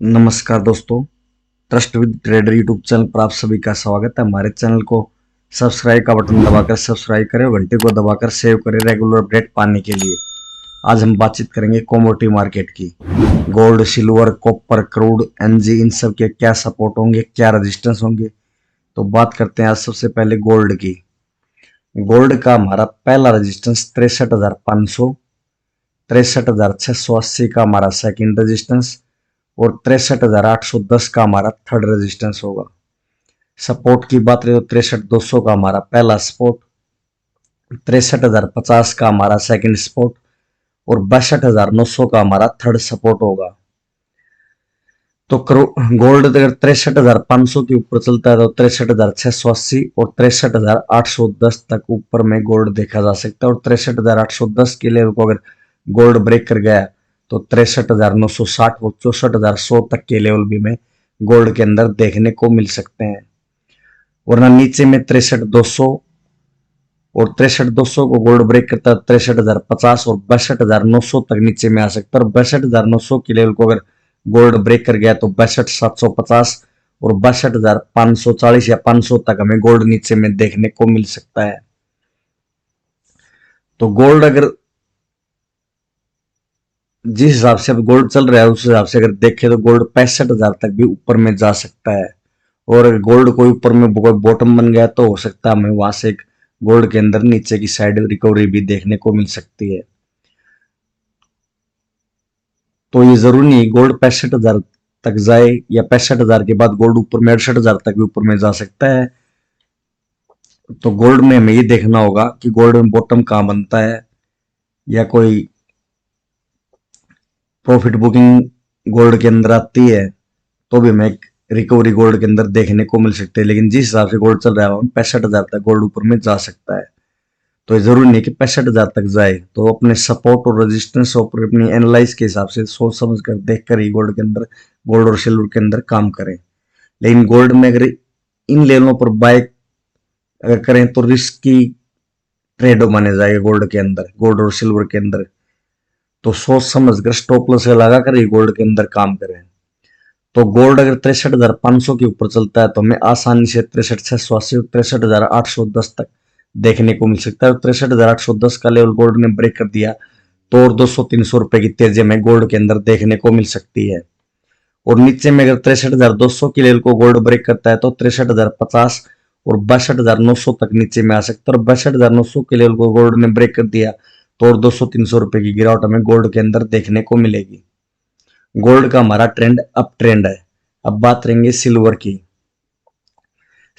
नमस्कार दोस्तों। Trust with trader YouTube channel पर आप सभी का स्वागत है। हमारे चैनल को सब्सक्राइब का बटन दबाकर सब्सक्राइब करें और घंटे को दबाकर सेव करें रेगुलर अपडेट पाने के लिए। आज हम बातचीत करेंगे कमोडिटी मार्केट की। Gold, silver, copper, crude, energy, इन सब के क्या सपोर्ट होंगे, क्या रेजिस्टेंस होंगे। तो बात करते हैं आज सबसे पहले गोल्ड की। गोल्ड का हमारा पहला रेजिस्टेंस 63,500, 63,680 का हमारा सेकंड रेजिस्टेंस और 63,810 का हमारा थर्ड रेजिस्टेंस होगा। सपोर्ट की बात करें तो 63,200 का हमारा पहला सपोर्ट, 63,050 का हमारा सेकंड सपोर्ट और 62,900 का हमारा थर्ड सपोर्ट होगा। तो गोल्ड अगर 63,500 के ऊपर चलता है तो 63,680 और 63,810 तक ऊपर में गोल्ड देखा जा सकता है। और 63,810 के लेवल को अगर गोल्ड ब्रेक कर गया तो 63,960 और 64,100 तक के लेवल भी में गोल्ड के अंदर देखने को मिल सकते हैं। वरना नीचे में 63,200 और 63,200 को गोल्ड ब्रेक करता है 63,050 और 62,900 तक नीचे में आ सकता है। और 62,900 के लेवल को अगर गोल्ड ब्रेक कर गया तो 62,750 और 62,540 या 500 तक हमें गोल्ड नीचे में देखने को मिल सकता है। तो गोल्ड अगर जिस हिसाब से अब गोल्ड चल रहा है उस हिसाब से अगर देखें तो गोल्ड 65,000 तक भी ऊपर में जा सकता है। और अगर गोल्ड कोई ऊपर में कोई बॉटम बन गया तो हो सकता है हमें वहां से एक गोल्ड के अंदर नीचे की साइड रिकवरी भी देखने को मिल सकती है। तो ये जरूरी नहीं गोल्ड 65,000 तक जाए या 65,000 के बाद गोल्ड ऊपर में 68,000 तक भी ऊपर में जा सकता है। तो गोल्ड में हमें ये देखना होगा कि गोल्ड में बॉटम कहाँ बनता है या कोई प्रॉफिट बुकिंग गोल्ड के अंदर आती है तो भी हमें रिकवरी गोल्ड के अंदर देखने को मिल सकती है। लेकिन जिस हिसाब से गोल्ड चल रहा है 65,000 तक गोल्ड ऊपर में जा सकता है। तो ये जरूरी नहीं कि 65,000 तक जाए। तो अपने सपोर्ट और रेजिस्टेंस और अपनी एनालाइज के हिसाब से सोच समझ कर देख कर ही गोल्ड के अंदर, गोल्ड और सिल्वर के अंदर काम करें। लेकिन गोल्ड में अगर इन लेवलों पर बाय अगर करें तो रिस्क की ट्रेड माने जाएगा गोल्ड के अंदर, गोल्ड और सिल्वर के अंदर। तो सोच समझ कर स्टॉप लॉस लगा कर ही गोल्ड के अंदर काम करें। तो गोल्ड अगर 63,500 के ऊपर चलता है तो हमें आसानी से 63,680 और 63,810 तक देखने को मिल सकता है। 63,810 का लेवल गोल्ड ने ब्रेक कर दिया तो और 200-300 रुपए की तेजी में गोल्ड के अंदर देखने को मिल सकती है। और नीचे में अगर 63,200 की लेवल को गोल्ड ब्रेक करता है तो 63,050 और 62,900 तक नीचे में आ सकता है। और 62,900 के लेवल को गोल्ड ने ब्रेक कर दिया तो और 200-300 रुपए की गिरावट हमें गोल्ड के अंदर देखने को मिलेगी। गोल्ड का हमारा ट्रेंड अप ट्रेंड है। अब बात करेंगे सिल्वर की।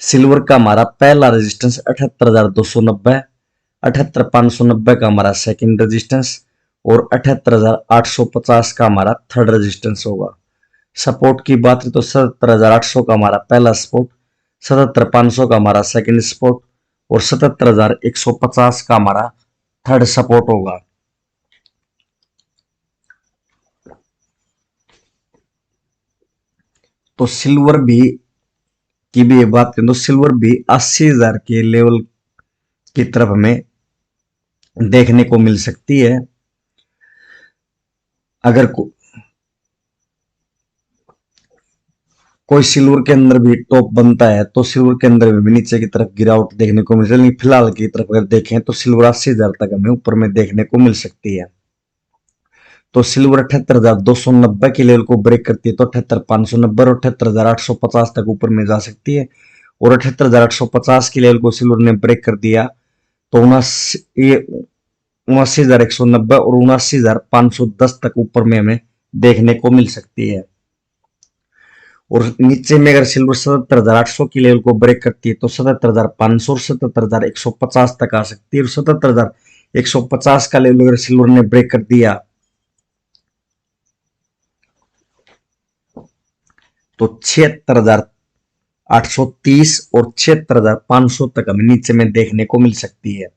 सिल्वर का हमारा पहला रेजिस्टेंस 78,290, 78,590 का हमारा सेकंड रेजिस्टेंस और 78,850 का हमारा थर्ड रेजिस्टेंस होगा। सपोर्ट की बात करें तो 77,800 का हमारा पहला सपोर्ट, 77,500 का हमारा सेकंड सपोर्ट और 77,150 का हमारा थर्ड सपोर्ट होगा। तो सिल्वर भी की भी बात करें तो सिल्वर भी 80,000 के लेवल की तरफ हमें देखने को मिल सकती है। अगर कोई सिल्वर के अंदर भी टॉप बनता है तो सिल्वर के अंदर भी नीचे की तरफ गिरावट देखने को मिल सकती है। फिलहाल की तरफ अगर देखें तो सिल्वर 80,000 तक हमें ऊपर में देखने को मिल सकती है। तो सिल्वर 78,290 के लेवल को ब्रेक करती है तो 78,590 और 78,850 तक ऊपर में जा सकती है। और 78,850 के लेवल को सिल्वर ने ब्रेक कर दिया तो 79,190 और 79,510 तक ऊपर में हमें देखने को मिल सकती है। और नीचे में अगर सिल्वर 77,800 की लेवल को ब्रेक करती है तो 77,500 और 77,150 तक आ सकती है। और 77,150 का लेवल अगर सिल्वर ने ब्रेक कर दिया तो 76,830 और 76,500 तक हमें नीचे में देखने को मिल सकती है।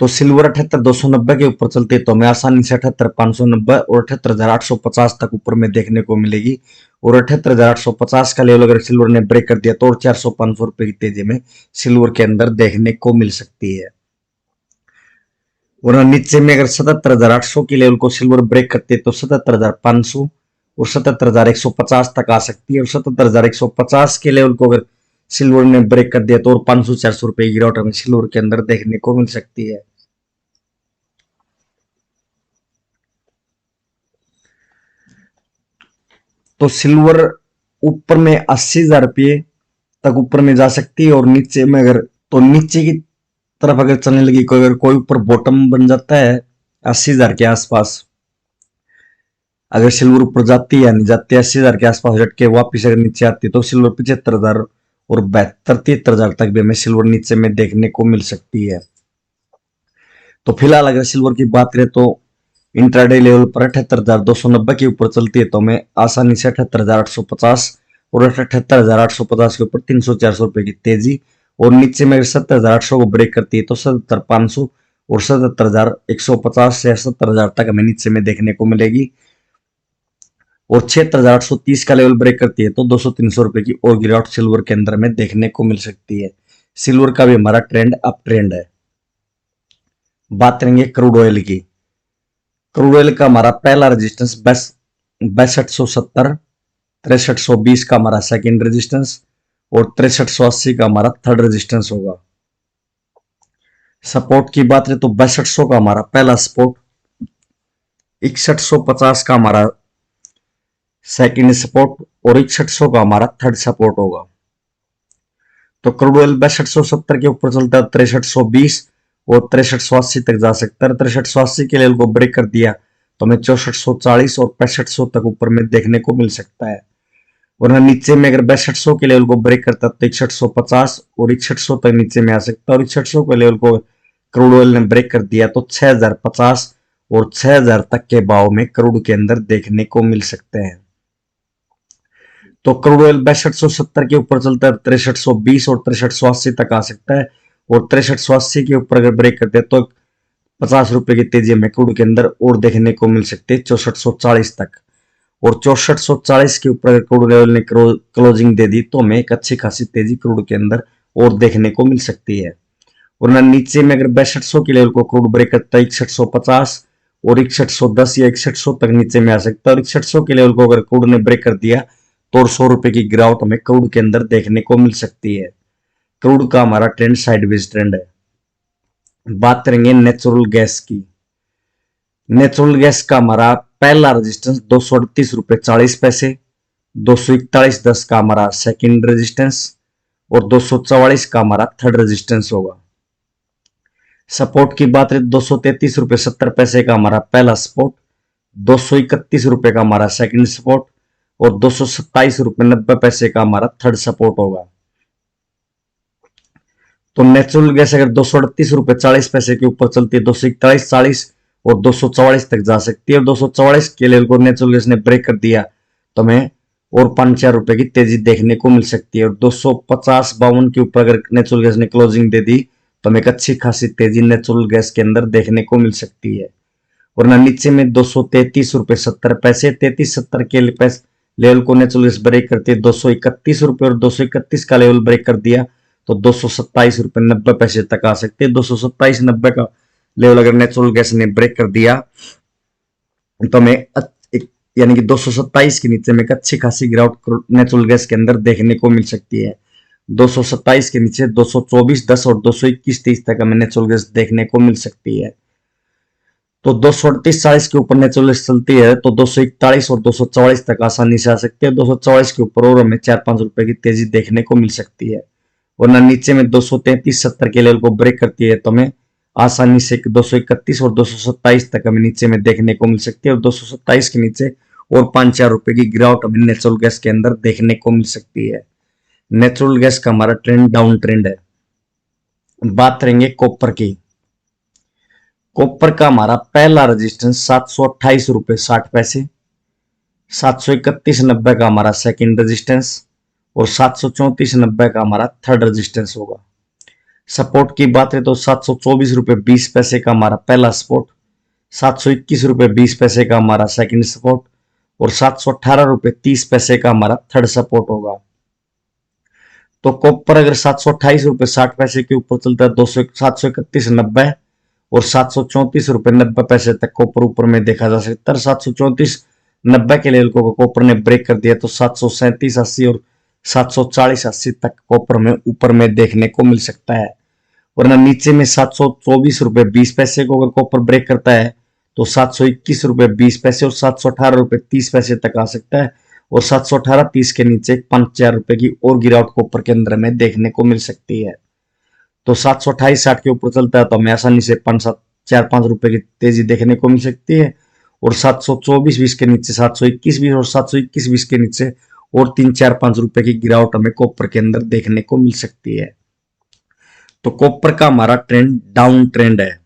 तो सिल्वर 78,290 के ऊपर चलती है तो हमें आसानी से 78,590 और 78,850 तक ऊपर में देखने को मिलेगी। और 78,850 का लेवल अगर सिल्वर ने ब्रेक कर दिया तो और 400-500 रुपए की तेजी में सिल्वर के अंदर देखने को मिल सकती है। और नीचे में अगर 77,800 की लेवल को सिल्वर ब्रेक करती है तो 77,500 और 77,150 तक आ सकती है। और 77,150 के लेवल को अगर सिल्वर ने ब्रेक कर दिया तो और 500-400 रुपए की गिरावट हमें सिल्वर के अंदर देखने को मिल सकती है। तो सिल्वर ऊपर में 80,000 रुपये तक ऊपर में जा सकती है, और नीचे में अगर तो नीचे की तरफ अगर चलने लगी कोई, अगर कोई ऊपर बॉटम बन जाता है 80,000 के आसपास, अगर सिल्वर ऊपर जाती है या नहीं जाती है 80,000 के आसपास हट के वापिस अगर नीचे आती है तो सिल्वर 75,000 और 72-73,000 तक भी हमें सिल्वर नीचे में देखने को मिल सकती है। तो फिलहाल अगर सिल्वर की बात करें तो इंट्राडे लेवल पर 78,290 के ऊपर चलती है तो हमें आसानी से 78,850 और 78,850 के ऊपर 300-400 रुपए की तेजी, और नीचे में अगर 70,800 को ब्रेक करती है तो 77,500 और 77,150 से 70,000 तक हमें नीचे में देखने को मिलेगी। और 76,830 का लेवल ब्रेक करती है तो 200-300 रुपए की और गिरावट सिल्वर के अंदर में देखने को मिल सकती है। सिल्वर का भी हमारा ट्रेंड अप ट्रेंड है। बात करेंगे क्रूड ऑयल की। क्रूड ऑयल का हमारा पहला रेजिस्टेंस 6270, 6320 का हमारा सेकंड रेजिस्टेंस और 6380 का हमारा थर्ड रेजिस्टेंस होगा। सपोर्ट की बात करें तो 6200 का हमारा पहला सपोर्ट, 6150 का हमारा सेकंड सपोर्ट और 6100 का हमारा थर्ड सपोर्ट होगा। तो क्रूड ऑयल 6270 के ऊपर चलता है 6320 और 6380 तक जा सकता है। 6380 के लेवल को ब्रेक कर दिया तो हमें 6440 और 6500 तक ऊपर में देखने को मिल सकता है। वरना नीचे में अगर 6200 के लेवल को ब्रेक करता है तो 6150 और 6100 तक नीचे में आ सकता है। और 6100 के लेवल को क्रूड ऑयल ने ब्रेक कर दिया तो 6050 और 6000 तक के भाव में क्रूड के अंदर देखने को मिल सकते हैं। तो क्रूड ऑयल 6270 के ऊपर चलता है 6320 और 6380 तक आ सकता है। और 6380 के ऊपर अगर ब्रेक करते हैं तो 50 रुपए की तेजी हमें क्रूड के अंदर और देखने को मिल सकती है 6440 तक। और 6440 के ऊपर अगर क्रूड ऑयल ने क्लोजिंग दे दी तो हमें एक अच्छी खासी तेजी क्रूड के अंदर और देखने को मिल सकती है। और ना नीचे में अगर 6200 के लेवल को क्रूड ब्रेक करता है 6150 और 6110 या 6100 तक नीचे में आ सकता है। और 6100 के लेवल को अगर क्रूड ने ब्रेक कर दिया तो 100 रुपए की गिरावट हमें क्रूड के अंदर देखने को मिल सकती है। क्रूड का हमारा ट्रेंड साइडवेज ट्रेंड है। बात करेंगे नेचुरल गैस की। नेचुरल गैस का हमारा पहला रेजिस्टेंस 238.40 रुपए, 241.10 का हमारा सेकंड रेजिस्टेंस और 244 का हमारा थर्ड रेजिस्टेंस होगा। सपोर्ट की बात करें 233.70 का हमारा पहला सपोर्ट, 231 का हमारा सेकंड सपोर्ट और 227.90 का हमारा थर्ड सपोर्ट होगा। तो नेचुरल गैस अगर 238.40 के ऊपर चलती है 241.40 और 244 तक जा सकती है। और 244 के लेवल को नेचुरल गैस ने ब्रेक कर दिया तो हमें और 5-4 रुपए की तेजी देखने को मिल सकती है। और 250-52 के ऊपर अगर नेचुरल गैस ने क्लोजिंग दे दी तो हमें एक अच्छी खासी तेजी नेचुरल गैस के अंदर देखने को मिल सकती है। वरना नीचे में 233.70, 33.70 के लेवल को नेचुरल गैस ब्रेक करती है 231 रुपए और 231 का लेवल ब्रेक कर दिया तो 227.90 तक आ सकते हैं। 227.90 का लेवल अगर नेचुरल गैस ने ब्रेक कर दिया तो हमें यानी कि 227 के नीचे में एक अच्छी खासी गिरावट नेचुरल गैस के अंदर देखने को मिल सकती है। 227 के नीचे 224.10 और 221.30 तक हमें नेचुरल गैस देखने को मिल सकती है। तो 238.40 के ऊपर नेचुरल गैस चलती है तो 241 और 244 तक आसानी से आ सकती है। 244 के ऊपर और हमें 4-5 रुपए की तेजी देखने को मिल सकती है। वरना नीचे में 233.70 के लेवल को ब्रेक करती है तो हमें आसानी से 231 और 227 तक हमें नीचे में देखने को मिल सकती है। और 227 के नीचे और 5-4 रुपए की गिरावट हमें नेचुरल गैस के अंदर देखने को मिल सकती है। नेचुरल गैस का हमारा ट्रेंड डाउन ट्रेंड है। बात करेंगे कॉपर की। कॉपर का हमारा पहला रेजिस्टेंस 728.60, 731.90 का हमारा सेकंड रेजिस्टेंस और 734.90 का हमारा थर्ड रेजिस्टेंस होगा। सपोर्ट की बात है तो 724.20 का हमारा पहला सपोर्ट, 721.20 का हमारा सेकंड सपोर्ट और 718.30 का हमारा थर्ड सपोर्ट होगा। तो कॉपर अगर 728.60 के ऊपर चलता है 731.90 और 734.90 तक कॉपर ऊपर में देखा जा सकता है। 734 90 के लेवल को कॉपर ने ब्रेक कर दिया तो 737.80 और 740.80 तक कॉपर में ऊपर में देखने को मिल सकता है। वरना नीचे में 724 रुपए 20 पैसे को अगर कॉपर ब्रेक करता है तो 721 रुपए 20 पैसे और 718 रुपए 30 पैसे तक आ सकता है, और 718.30 के नीचे 5-4 रुपए की और गिरावट कॉपर के अंदर में देखने को मिल सकती है। तो 728-60 के ऊपर चलता है तो हमें आसानी से 5-4-5 रुपए की तेजी देखने को मिल सकती है, और 724.20 के नीचे 721.20 और 721.20 के नीचे और 3-4-5 रुपए की गिरावट हमें कॉपर के अंदर देखने को मिल सकती है। तो कॉपर का हमारा ट्रेंड डाउन ट्रेंड है।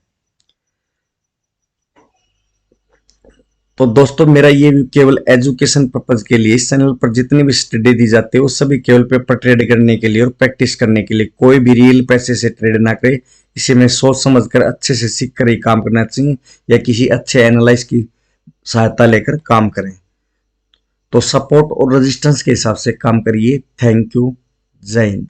तो दोस्तों मेरा ये केवल एजुकेशन पर्पज के लिए, इस चैनल पर जितनी भी स्टडी दी जाती है वो सभी केवल पेपर ट्रेड करने के लिए और प्रैक्टिस करने के लिए, कोई भी रियल पैसे से ट्रेड ना करे। इसे में सोच समझ कर अच्छे से सीख कर ही काम करना चाहिए, या किसी अच्छे एनालाइज की सहायता लेकर काम करें। तो सपोर्ट और रेजिस्टेंस के हिसाब से काम करिए। Thank you. जय हिंद।